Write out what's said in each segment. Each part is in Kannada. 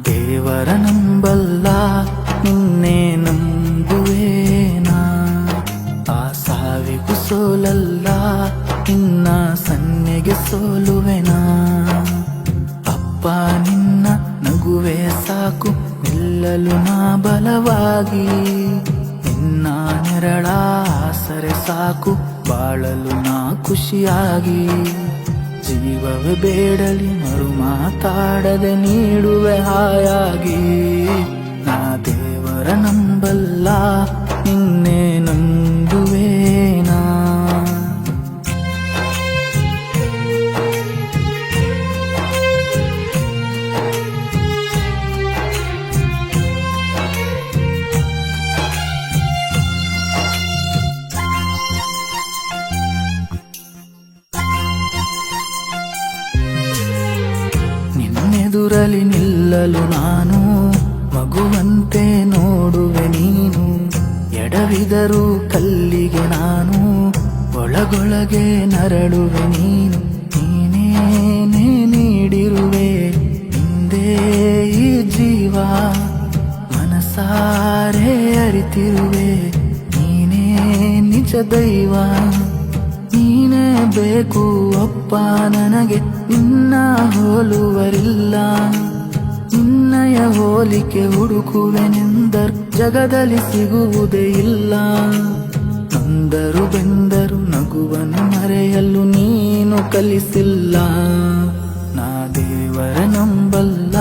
ದೇವರ ನಂಬಲ್ಲ ನಿನ್ನೆ ನಂಬುವೇನಾ, ಆ ಸಾವಿಗೂ ಸೋಲಲ್ಲ ನಿನ್ನ ಸನ್ನೆಗೆ ಸೋಲುವೆನಾ. ಅಪ್ಪ ನಿನ್ನ ನಗುವೆ ಸಾಕು ನಿಲ್ಲಲು ನಾ ಬಲವಾಗಿ, ನಿನ್ನ ನೆರಳ ಆಸರೆ ಸಾಕು ಬಾಳಲು ನಾ ಖುಷಿಯಾಗಿ. ಜೀವವೇ ಬೇಡಲಿ ಮರು ಮಾತಾಡದೆ ನೀಡುವೆ ಹಾಯಾಗಿ. ನಾ ದೇವರ ನಂಬಲ್ಲ ನಿನ್ನೆ ನಂಬುವೇನಾ. ನಿನ್ನೆದುರಲಿ ನಿಲ್ಲಲು ನಾನು ಮಗುವಂತೆ ನೋಡುವೆ ನೀನು, ಎಡವಿದರೂ ಕಲ್ಲಿಗೆ ನಾನು ಒಳಗೊಳಗೆ ನರಳುವೆ ನೀನು. ನೀನೇನೇ ನೀಡಿರುವೆ ಹಿಂದೆ ಈ ಜೀವ, ಮನಸಾರೆ ಅರಿತಿರುವೆ ನೀನೇ ನಿಜ ದೈವ. ನೀನೇ ಬೇಕು ಅಪ್ಪ ನನಗೆ, ನಿನ್ನ ಹೋಲುವರಿಲ್ಲ. ನಿನ್ನಯ ಹೋಲಿಕೆ ಹುಡುಕುವೆನೆಂದರು ಜಗದಲ್ಲಿ ಸಿಗುವುದೇ ಇಲ್ಲ. ನೊಂದರು ಬೆಂದರು ನಗುವನ್ನು ಮರೆಯಲು ನೀನು ಕಲಿಸಿಲ್ಲ. ನಾ ದೇವರ ನಂಬಲ್ಲ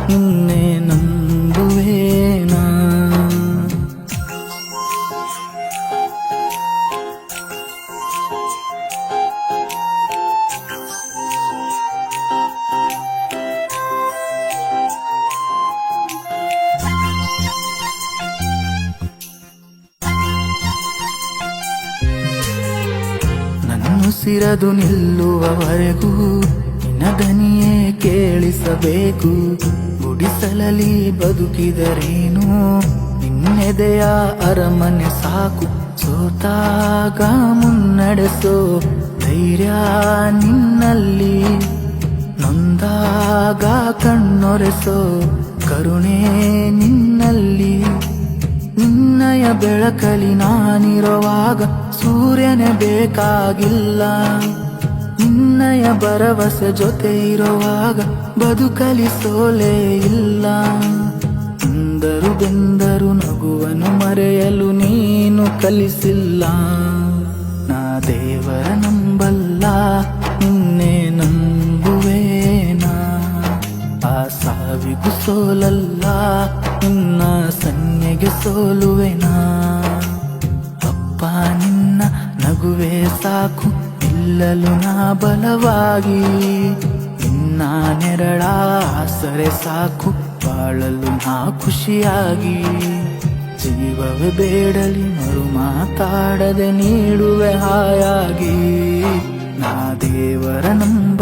ನಿನ್ನೆ ನಂಬುವೇನಾ. ಉಸಿರದು ನಿಲ್ಲುವವರೆಗೂ ನಿನ್ನ ದನಿಯೇ ಕೇಳಿಸಬೇಕು. ಗುಡಿಸಲಲಿ ಬದುಕಿದರೇನು ನಿನ್ನೆದೆಯ ಅರಮನೆ ಸಾಕು. ಸೋತಾಗ ಮುನ್ನಡೆಸೋ ಧೈರ್ಯ ನಿನ್ನಲ್ಲಿ, ನೊಂದಾಗ ಕಣ್ಣೊರೆಸೋ ಕರುಣೆ ನಿನ್ನಲ್ಲಿ. ನಿನ್ನಯ ಬೆಳಕಲಿ ನಾನಿರುವಾಗ ಸೂರ್ಯನೇ ಬೇಕಾಗಿಲ್ಲ. ನಿನ್ನಯ ಭರವಸೆ ಜೊತೆ ಇರುವಾಗ ಬದುಕಲಿ ಸೋಲೇ ಇಲ್ಲ. ಅಂದರು ಬೆಂದರು ನಗುವನ್ನು ಮರೆಯಲು ನೀನು ಕಲಿಸಿಲ್ಲ. ನಾ ದೇವರ ನಂಬಲ್ಲ ನಿನ್ನೆ ನಂಬುವೇನಾ. ಆ ಸಾವಿಗೂ ಸೋಲಲ್ಲ ನಿನ್ನ ಸನ್ನೆಗೆ ಸೋಲುವೆನಾ. ಅಪ್ಪ ನಿನ್ನ ನಗುವೆ ಸಾಕು ನಿಲ್ಲಲು ನಾ ಬಲವಾಗಿ. ನಿನ್ನ ನೆರಳ ಆಸರೆ ಸಾಕು ಬಾಳಲು ನಾ ಖುಷಿಯಾಗಿ. ಜೀವವೇ ಬೇಡಲಿ ಮರು ಮಾತಾಡದೆ ನೀಡುವೆ ಹಾಯಾಗಿ. ನಾ ದೇವರ ನಂಬ